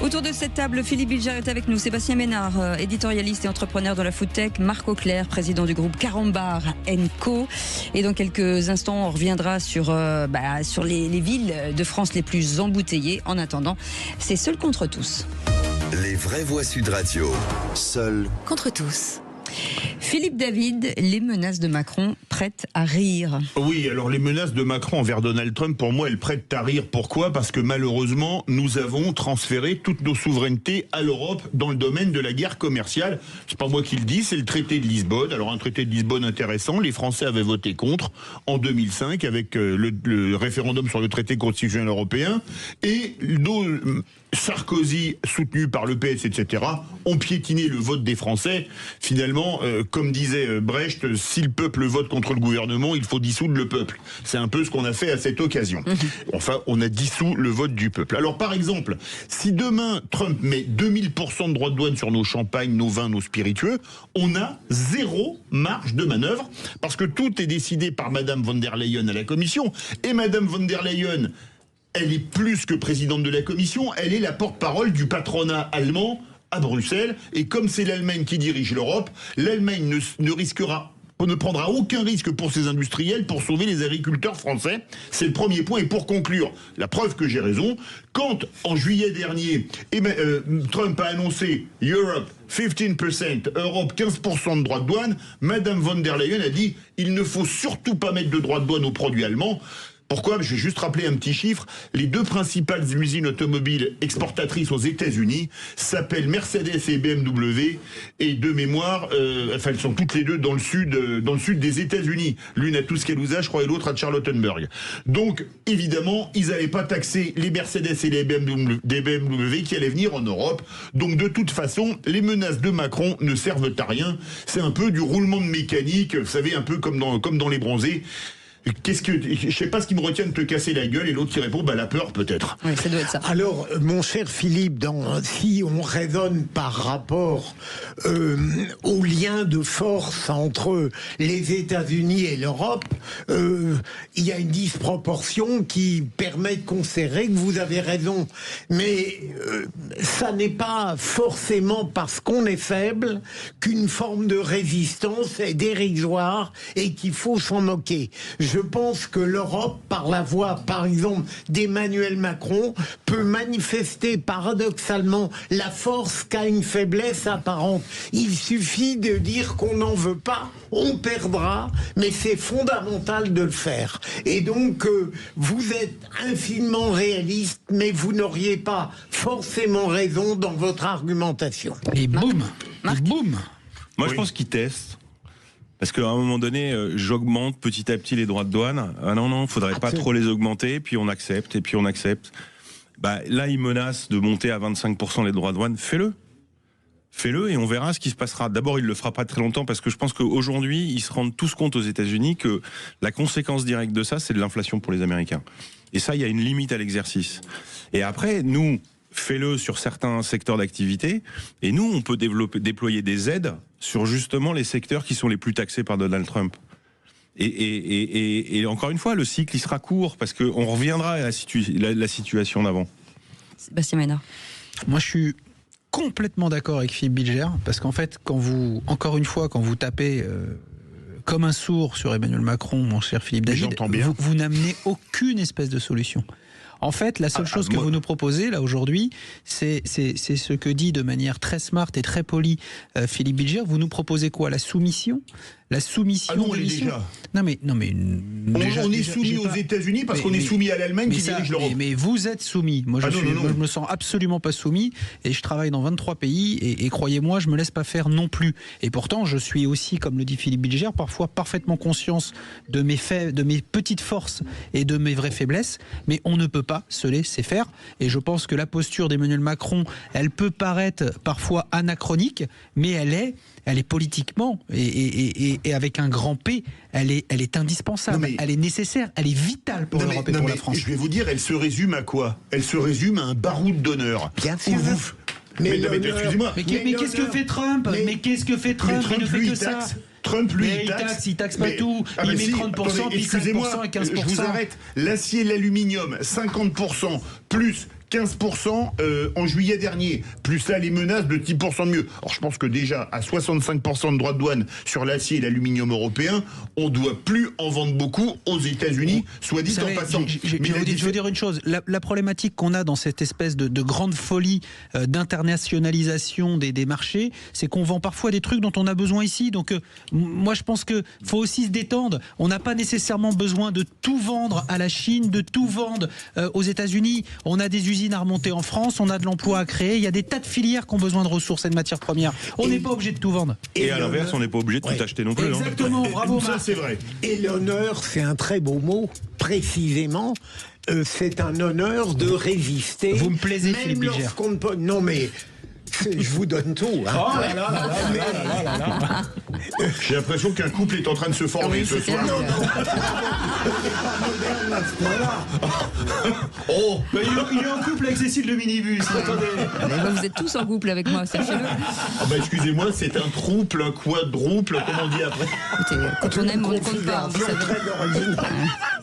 Autour de cette table, Philippe Bilger est avec nous, Sébastien Ménard, éditorialiste et entrepreneur dans la food tech, Marc Auclair, président du groupe Carambar & Co. Et dans quelques instants, on reviendra sur les villes de France les plus embouteillées. En attendant, c'est Seul contre tous. Les vraies voix Sud Radio, Seul contre tous. Philippe David, les menaces de Macron prêtent à rire. Oui, alors les menaces de Macron envers Donald Trump, pour moi, elles prêtent à rire. Pourquoi ? Parce que malheureusement, nous avons transféré toutes nos souverainetés à l'Europe dans le domaine de la guerre commerciale. C'est pas moi qui le dis, c'est le traité de Lisbonne. Alors un traité de Lisbonne intéressant, les Français avaient voté contre en 2005 avec le référendum sur le traité constitutionnel européen. Et Sarkozy, soutenu par le PS, etc., ont piétiné le vote des Français. Finalement, comme disait Brecht, si le peuple vote contre le gouvernement, il faut dissoudre le peuple. C'est un peu ce qu'on a fait à cette occasion. Enfin, on a dissous le vote du peuple. Alors, par exemple, si demain, Trump met 2000% de droits de douane sur nos champagnes, nos vins, nos spiritueux, on a zéro marge de manœuvre, parce que tout est décidé par Madame von der Leyen à la Commission, et Madame von der Leyen, elle est plus que présidente de la Commission, elle est la porte-parole du patronat allemand à Bruxelles. Et comme c'est l'Allemagne qui dirige l'Europe, l'Allemagne ne prendra aucun risque pour ses industriels pour sauver les agriculteurs français. C'est le premier point. Et pour conclure, la preuve que j'ai raison, quand en juillet dernier, Trump a annoncé Europe 15%, Europe 15% de droits de douane, Madame von der Leyen a dit il ne faut surtout pas mettre de droits de douane aux produits allemands. Pourquoi ? Je vais juste rappeler un petit chiffre. Les deux principales usines automobiles exportatrices aux États-Unis s'appellent Mercedes et BMW. Et de mémoire, elles sont toutes les deux dans le sud des États-Unis. L'une à Tuscaloosa, je crois, et l'autre à Charlottenburg. Donc, évidemment, ils n'allaient pas taxer les Mercedes et les BMW qui allaient venir en Europe. Donc, de toute façon, les menaces de Macron ne servent à rien. C'est un peu du roulement de mécanique, vous savez, un peu comme dans les bronzés. Je sais pas ce qui me retient de te casser la gueule, et l'autre qui répond, la peur peut-être. Oui, ça doit être ça. Alors, mon cher Philippe, si on raisonne par rapport au lien de force entre les États-Unis et l'Europe, il y a une disproportion qui permet de considérer que vous avez raison. Mais ça n'est pas forcément parce qu'on est faible qu'une forme de résistance est dérisoire et qu'il faut s'en moquer. Je pense que l'Europe, par la voix, par exemple, d'Emmanuel Macron, peut manifester paradoxalement la force qu'a une faiblesse apparente. Il suffit de dire qu'on n'en veut pas, on perdra, mais c'est fondamental de le faire. Et donc, vous êtes infiniment réaliste, mais vous n'auriez pas forcément raison dans votre argumentation. Et boum, boum. Moi, je pense qu'ils testent. Parce qu'à un moment donné, j'augmente petit à petit les droits de douane. Ah non, faudrait pas trop les augmenter, puis on accepte, et puis on accepte. Là, ils menacent de monter à 25% les droits de douane. Fais-le. Fais-le et on verra ce qui se passera. D'abord, il le fera pas très longtemps parce que je pense qu'aujourd'hui, ils se rendent tous compte aux États-Unis que la conséquence directe de ça, c'est de l'inflation pour les Américains. Et ça, il y a une limite à l'exercice. Et après, nous, fais-le sur certains secteurs d'activité, et nous, on peut déployer des aides sur justement les secteurs qui sont les plus taxés par Donald Trump. Et encore une fois, le cycle, il sera court, parce qu'on reviendra à la situation d'avant. Sébastien Ménard. Moi, je suis complètement d'accord avec Philippe Bilger, parce qu'en fait, quand vous tapez comme un sourd sur Emmanuel Macron, mon cher Philippe David, vous n'amenez aucune espèce de solution. En fait, la seule chose que vous nous proposez, là, aujourd'hui, c'est ce que dit de manière très smart et très polie Philippe Bilger. Vous nous proposez quoi ? La soumission ? La soumission. Ah non, on l'est déjà. Non mais on est soumis aux États-Unis parce qu'on est soumis à l'Allemagne qui dirige l'Europe. Mais vous êtes soumis. Moi, je me sens absolument pas soumis, et je travaille dans 23 pays, et croyez-moi, je me laisse pas faire non plus. Et pourtant, je suis aussi, comme le dit Philippe Bilger, parfois parfaitement conscience de mes petites forces et de mes vraies faiblesses, mais on ne peut pas se laisser faire. Et je pense que la posture d'Emmanuel Macron, elle peut paraître parfois anachronique, mais elle est politiquement et avec un grand P, elle est indispensable, elle est nécessaire, elle est vitale pour l'Europe et pour la France. Je vais vous dire, elle se résume à quoi ? Elle se résume à un baroud d'honneur. Bien sûr. Mais excusez-moi. Mais qu'est-ce que fait Trump ? Mais qu'est-ce que fait Trump ? Il ne fait que ça. Trump, lui, il taxe pas tout. Il met 30%, puis 5% et 15%. Je vous arrête. L'acier et l'aluminium, 50%, plus 15% en juillet dernier, plus là les menaces de 10% de mieux. Alors je pense que déjà à 65% de droits de douane sur l'acier et l'aluminium européen, on doit plus en vendre beaucoup aux États-Unis, soit dit en passant. Je veux dire une chose, la problématique qu'on a dans cette espèce de grande folie d'internationalisation des marchés, c'est qu'on vend parfois des trucs dont on a besoin ici. Donc moi je pense que faut aussi se détendre. On n'a pas nécessairement besoin de tout vendre à la Chine, de tout vendre aux États-Unis. On a des usines à remonter en France, on a de l'emploi à créer. Il y a des tas de filières qui ont besoin de ressources et de matières premières. On n'est pas obligé de tout vendre. Et à l'inverse, on n'est pas obligé de tout acheter non plus. Exactement, bravo. Ça, c'est vrai. Et l'honneur, c'est un très beau mot, précisément. C'est un honneur de résister. Vous me plaisez, Philippe Bilger. Non, mais je vous donne tout. Hein. Oh là là là là là là. J'ai l'impression qu'un couple est en train de se former ce soir. Oh, il est en couple avec Cécile de Minibus. Attendez. Mais vous êtes tous en couple avec moi, sachez-le. Ah bah excusez-moi, c'est un trouble, un quadruple, comment on dit après? Écoutez, quand on aime, on ne compte pas. Vous savez.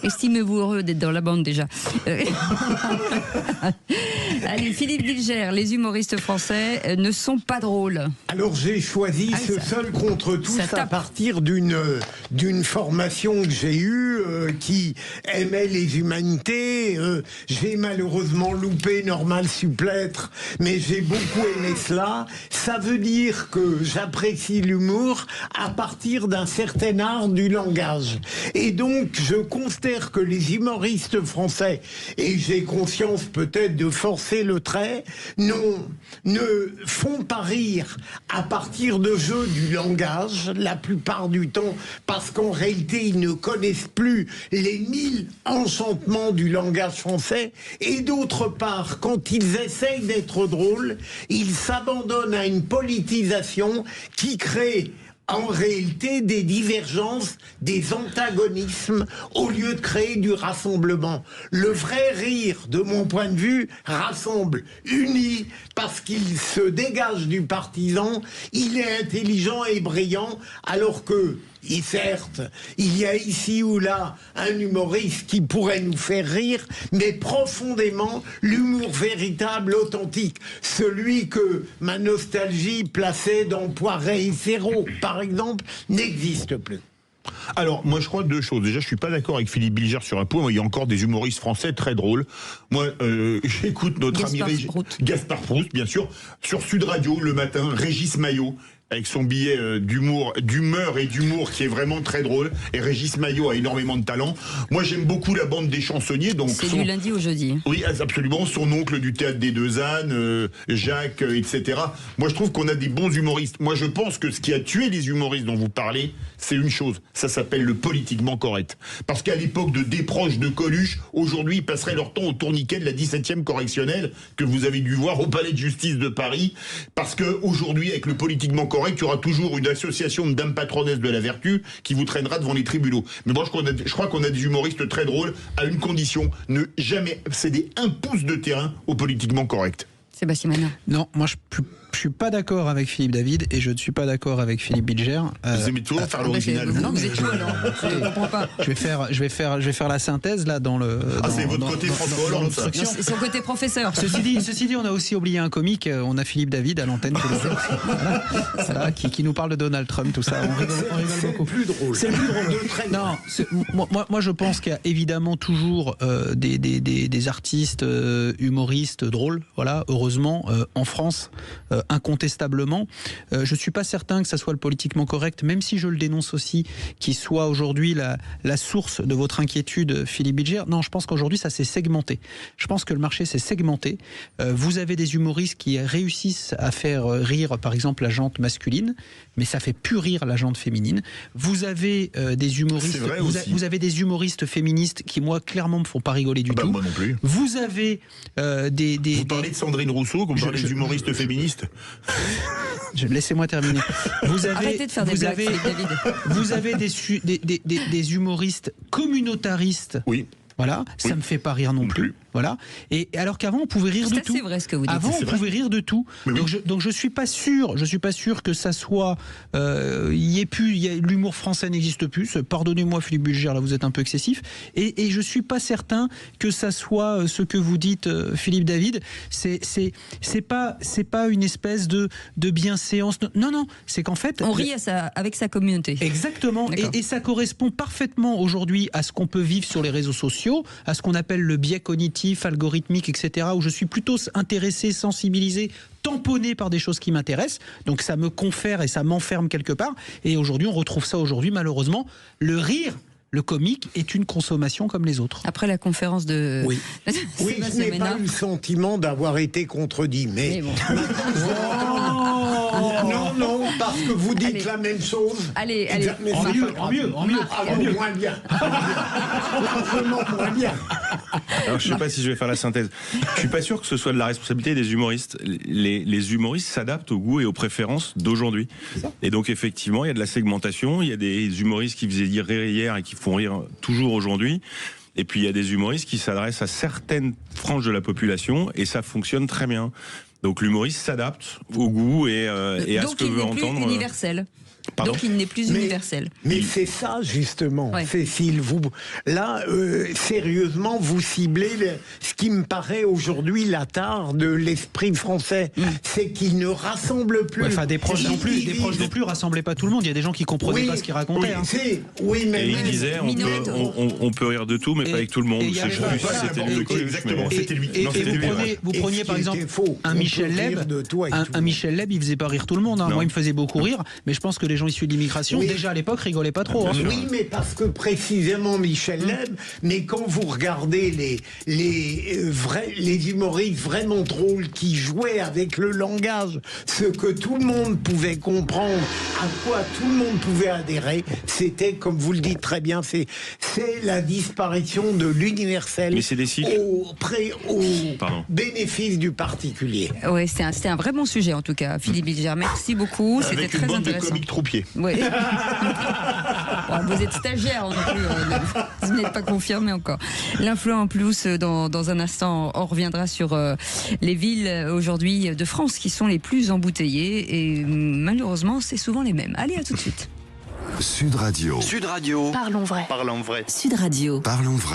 Estimez-vous heureux d'être dans la bande déjà. Allez, Philippe Bilger, les humoristes français ne sont pas drôles. Alors j'ai choisi ce seul contre tous à partir d'une formation que j'ai eue qui aimait les humanités. J'ai malheureusement loupé Normal Supplétre, mais j'ai beaucoup aimé cela. Ça veut dire que j'apprécie l'humour à partir d'un certain art du langage. Et donc je considère que les humoristes français, et j'ai conscience peut-être de forcer le trait, ne font pas rire à partir de jeux du langage, la plupart du temps, parce qu'en réalité, ils ne connaissent plus les 1000 enchantements du langage français, et d'autre part, quand ils essayent d'être drôles, ils s'abandonnent à une politisation qui crée en réalité des divergences, des antagonismes, au lieu de créer du rassemblement. Le vrai rire, de mon point de vue, rassemble, unit, parce qu'il se dégage du partisan, il est intelligent et brillant, alors que, et certes, il y a ici ou là un humoriste qui pourrait nous faire rire, mais profondément, l'humour véritable, authentique, celui que ma nostalgie plaçait dans Poiret et Serrault, par exemple, n'existe plus. Alors, moi, je crois deux choses. Déjà, je suis pas d'accord avec Philippe Bilger sur un point. Moi, il y a encore des humoristes français très drôles. Moi, j'écoute notre ami Gaspard Proust, bien sûr, sur Sud Radio le matin, Régis Maillot, avec son billet d'humeur et d'humour qui est vraiment très drôle. Et Régis Maillot a énormément de talent. Moi, j'aime beaucoup la bande des chansonniers. Donc c'est du lundi au jeudi. Oui, absolument. Son oncle du Théâtre des Deux Ânes, Jacques, etc. Moi, je trouve qu'on a des bons humoristes. Moi, je pense que ce qui a tué les humoristes dont vous parlez, c'est une chose. Ça s'appelle le politiquement correct. Parce qu'à l'époque de Desproges, de Coluche, aujourd'hui, ils passeraient leur temps au tourniquet de la 17e correctionnelle que vous avez dû voir au Palais de Justice de Paris. Parce qu'aujourd'hui, avec le politiquement correct, il y aura toujours une association de dames patronesses de la vertu qui vous traînera devant les tribunaux. Mais moi, je crois qu'on a des humoristes très drôles à une condition, ne jamais céder un pouce de terrain au politiquement correct. Sébastien Ménard. Non, moi je suis pas d'accord avec Philippe David et je ne suis pas d'accord avec Philippe Bilger. Vous aimez toujours faire l'original. Non, vous êtes tout alors. Je ne comprends pas. Je vais faire la synthèse là dans le. C'est votre côté François Hollande. C'est son côté professeur. Ceci dit, on a aussi oublié un comique. On a Philippe David à l'antenne voilà, qui nous parle de Donald Trump, tout ça. On rigole beaucoup. C'est le plus drôle. Non, moi je pense qu'il y a évidemment toujours des artistes, humoristes drôles. Voilà, heureusement en France. Incontestablement. Je ne suis pas certain que ça soit le politiquement correct, même si je le dénonce aussi, qui soit aujourd'hui la source de votre inquiétude, Philippe Bilger. Non, je pense qu'aujourd'hui, ça s'est segmenté. Je pense que le marché s'est segmenté. Vous avez des humoristes qui réussissent à faire rire, par exemple, la gente masculine, mais ça fait plus rire la gente féminine. Vous avez des humoristes... Vous avez des humoristes féministes qui, moi, clairement, me font pas rigoler du tout. Moi non plus. Vous avez Vous parlez de Sandrine Rousseau, comme parlez des humoristes féministes. Laissez-moi terminer. Arrêtez de faire des blagues, David. Vous avez des humoristes communautaristes. Oui. Voilà, ça me fait pas rire non plus. Voilà. Et alors qu'avant, on pouvait rire de tout. C'est vrai ce que vous dites. Avant, on pouvait rire de tout. Donc je suis pas sûr que ça soit. L'humour français n'existe plus. Pardonnez-moi, Philippe Bilger, là vous êtes un peu excessif. Et je suis pas certain que ça soit ce que vous dites, Philippe David. C'est pas une espèce de bienséance. Non, c'est qu'en fait on rit avec sa communauté. Exactement. Et ça correspond parfaitement aujourd'hui à ce qu'on peut vivre sur les réseaux sociaux, à ce qu'on appelle le biais cognitif, algorithmique, etc., où je suis plutôt intéressé, sensibilisé, tamponné par des choses qui m'intéressent. Donc ça me confère et ça m'enferme quelque part. Et aujourd'hui, on retrouve ça malheureusement. Le rire, le comique, est une consommation comme les autres. Après la conférence de... Oui, je n'ai pas eu le sentiment d'avoir été contredit, mais bon. Non, parce que vous dites la même chose. Allez. En mieux. Moins bien. Vraiment moins bien. Alors, je ne sais pas si je vais faire la synthèse. Je suis pas sûr que ce soit de la responsabilité des humoristes. Les humoristes s'adaptent aux goûts et aux préférences d'aujourd'hui. Et donc, effectivement, il y a de la segmentation. Il y a des humoristes qui faisaient rire hier et qui font rire toujours aujourd'hui. Et puis, il y a des humoristes qui s'adressent à certaines franges de la population et ça fonctionne très bien. Donc, l'humoriste s'adapte au goût et à ce que veut entendre. Donc, il n'est plus universel. Pardon ? Donc il n'est plus universel. Mais c'est ça justement, Cécile. Sérieusement, vous ciblez ce qui me paraît aujourd'hui la tare de l'esprit français, c'est qu'il ne rassemble plus. Des proches non plus rassemblaient pas tout le monde. Il y a des gens qui comprenaient pas ce qu'ils racontaient. Mais il disait on peut rire de tout, mais pas avec tout le monde. C'était lui. Vous preniez par exemple un Michel Leb, il faisait pas rire tout le monde. Moi, il me faisait beaucoup rire, mais je pense que les gens issus de l'immigration, déjà à l'époque, rigolaient pas trop. Oui, mais parce que précisément Michel Leb, mais quand vous regardez les humoristes vraiment drôles qui jouaient avec le langage, ce que tout le monde pouvait comprendre, à quoi tout le monde pouvait adhérer, c'était, comme vous le dites très bien, c'est la disparition de l'universel. Mais c'est des cycles. Au bénéfice du particulier. Oui, c'était un vrai bon sujet en tout cas, Philippe Bilger. Merci beaucoup, c'était très intéressant. Avec une bande de comiques troupiers. Oui. Vous êtes stagiaire non plus, vous n'êtes pas confirmé encore. L'info en plus, dans un instant, on reviendra sur les villes aujourd'hui de France qui sont les plus embouteillées et malheureusement, c'est souvent les mêmes. Allez, à tout de suite. Sud Radio. Parlons vrai. Parlons vrai. Sud Radio. Parlons vrai.